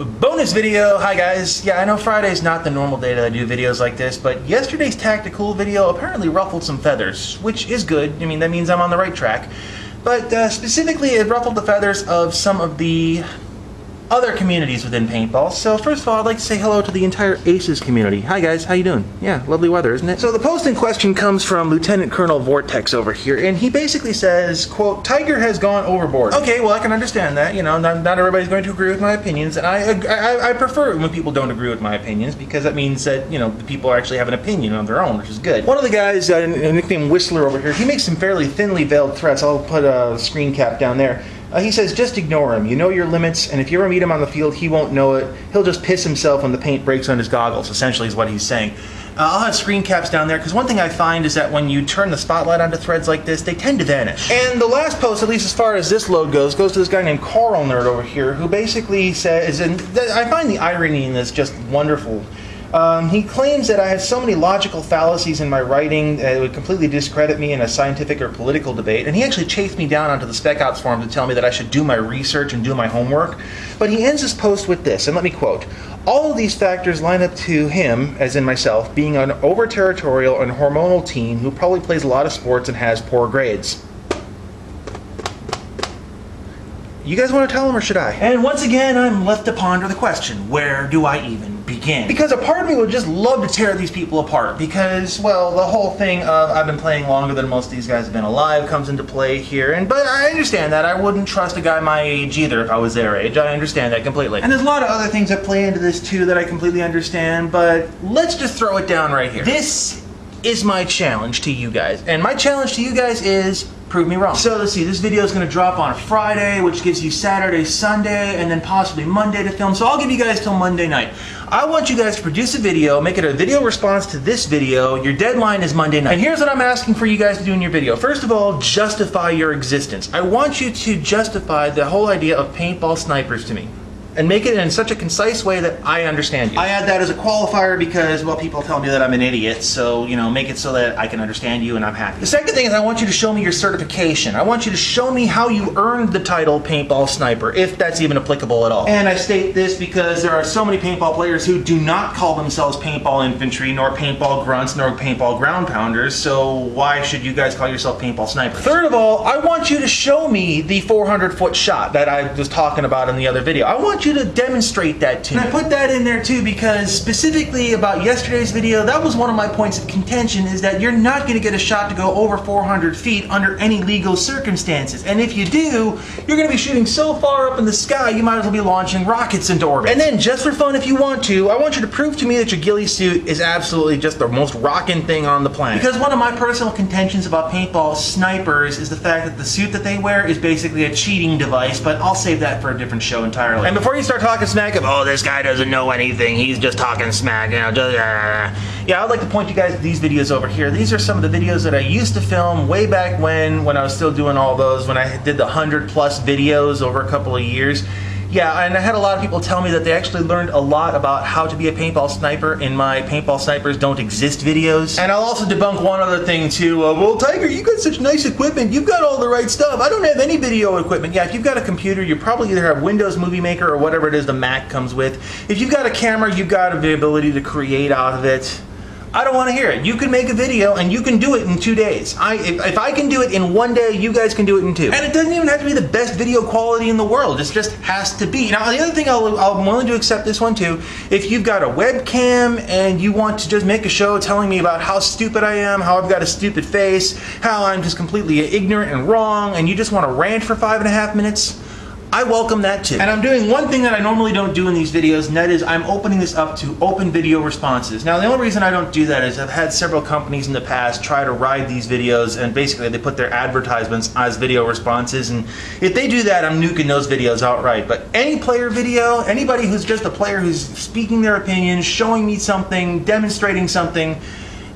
Bonus video. Hi guys. Yeah, I know Friday's not the normal day that I do videos like this, but yesterday's Tacticool video apparently ruffled some feathers, which is good. I mean, that means I'm on the right track. But specifically, it ruffled the feathers of some of the other communities within paintball. So first of all, I'd like to say hello to the entire Aces community. Hi guys, how you doing? Yeah, lovely weather, isn't it? So the post in question comes from Lieutenant Colonel Vortex over here, and he basically says, quote, "Tiger has gone overboard." Okay, well, I can understand that. You know, not everybody's going to agree with my opinions, and I prefer it when people don't agree with my opinions, because that means that, you know, the people actually have an opinion of their own, which is good. One of the guys, nicknamed Whistler over here, he makes some fairly thinly veiled threats. I'll put a screen cap down there. He says, just ignore him. You know your limits, and if you ever meet him on the field, he won't know it. He'll just piss himself when the paint breaks on his goggles, essentially is what he's saying. I'll have screen caps down there, because one thing I find is that when you turn the spotlight onto threads like this, they tend to vanish. And the last post, at least as far as this load goes to this guy named Carl Nerd over here, who basically says, and I find the irony in this just wonderful. He claims that I have so many logical fallacies in my writing that it would completely discredit me in a scientific or political debate, and he actually chased me down onto the Spec Ops forum to tell me that I should do my research and do my homework. But he ends his post with this, and let me quote, "All of these factors line up to him, as in myself, being an over-territorial and hormonal teen who probably plays a lot of sports and has poor grades." You guys want to tell him, or should I? And once again, I'm left to ponder the question, where do I even begin? Because a part of me would just love to tear these people apart, because, well, the whole thing of I've been playing longer than most of these guys have been alive comes into play here, but I understand that. I wouldn't trust a guy my age either if I was their age. I understand that completely. And there's a lot of other things that play into this too that I completely understand, but let's just throw it down right here. This is my challenge to you guys, and my challenge to you guys is prove me wrong. So let's see, this video is going to drop on a Friday, which gives you Saturday, Sunday, and then possibly Monday to film. So I'll give you guys till Monday night. I want you guys to produce a video, make it a video response to this video. Your deadline is Monday night. And here's what I'm asking for you guys to do in your video. First of all, justify your existence. I want you to justify the whole idea of Paintball Snipers to me, and make it in such a concise way that I understand you. I add that as a qualifier because, well, people tell me that I'm an idiot, so, you know, make it so that I can understand you and I'm happy. The second thing is I want you to show me your certification. I want you to show me how you earned the title Paintball Sniper, if that's even applicable at all. And I state this because there are so many paintball players who do not call themselves Paintball Infantry, nor Paintball Grunts, nor Paintball Ground Pounders, so why should you guys call yourself Paintball Snipers? Third of all, I want you to show me the 400-foot shot that I was talking about in the other video. I want you to demonstrate that to me. And I put that in there too because specifically about yesterday's video, that was one of my points of contention, is that you're not going to get a shot to go over 400 feet under any legal circumstances. And if you do, you're going to be shooting so far up in the sky, you might as well be launching rockets into orbit. And then just for fun, if you want to, I want you to prove to me that your ghillie suit is absolutely just the most rockin' thing on the planet. Because one of my personal contentions about Paintball Snipers is the fact that the suit that they wear is basically a cheating device, but I'll save that for a different show entirely. And before you start talking smack of, oh, this guy doesn't know anything, he's just talking smack, you know, just, yeah, I'd like to point you guys to these videos over here. These are some of the videos that I used to film way back when I was still doing all those, when I did the 100+ videos over a couple of years. Yeah, and I had a lot of people tell me that they actually learned a lot about how to be a paintball sniper in my Paintball Snipers Don't Exist videos. And I'll also debunk one other thing too. Well, Tiger, you got such nice equipment. You've got all the right stuff. I don't have any video equipment. Yeah, if you've got a computer, you probably either have Windows Movie Maker or whatever it is the Mac comes with. If you've got a camera, you've got the ability to create out of it. I don't want to hear it. You can make a video and you can do it in 2 days. If I can do it in 1 day, you guys can do it in 2. And it doesn't even have to be the best video quality in the world. It just has to be. Now, the other thing I'm willing to accept this one too. If you've got a webcam and you want to just make a show telling me about how stupid I am, how I've got a stupid face, how I'm just completely ignorant and wrong, and you just want to rant for 5.5 minutes, I welcome that too. And I'm doing one thing that I normally don't do in these videos, and that is I'm opening this up to open video responses. Now, the only reason I don't do that is I've had several companies in the past try to ride these videos, and basically they put their advertisements as video responses, and if they do that, I'm nuking those videos outright. But any player video, anybody who's just a player who's speaking their opinion, showing me something, demonstrating something,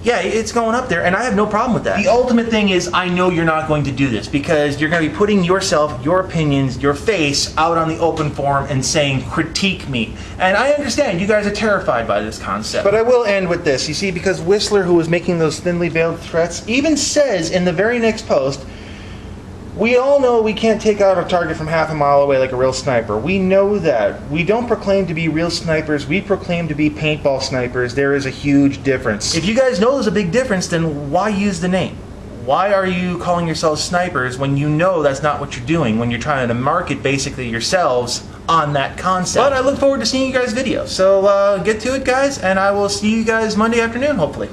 yeah, it's going up there, and I have no problem with that. The ultimate thing is I know you're not going to do this because you're going to be putting yourself, your opinions, your face out on the open forum and saying, critique me. And I understand you guys are terrified by this concept. But I will end with this, you see, because Whistler, who was making those thinly veiled threats, even says in the very next post, We all know we can't take out a target from half a mile away like a real sniper. We know that. We don't proclaim to be real snipers, we proclaim to be paintball snipers. There is a huge difference. If you guys know there's a big difference, then why use the name? Why are you calling yourselves snipers when you know that's not what you're doing, when you're trying to market basically yourselves on that concept? But I look forward to seeing you guys' videos. So get to it, guys, and I will see you guys Monday afternoon, hopefully.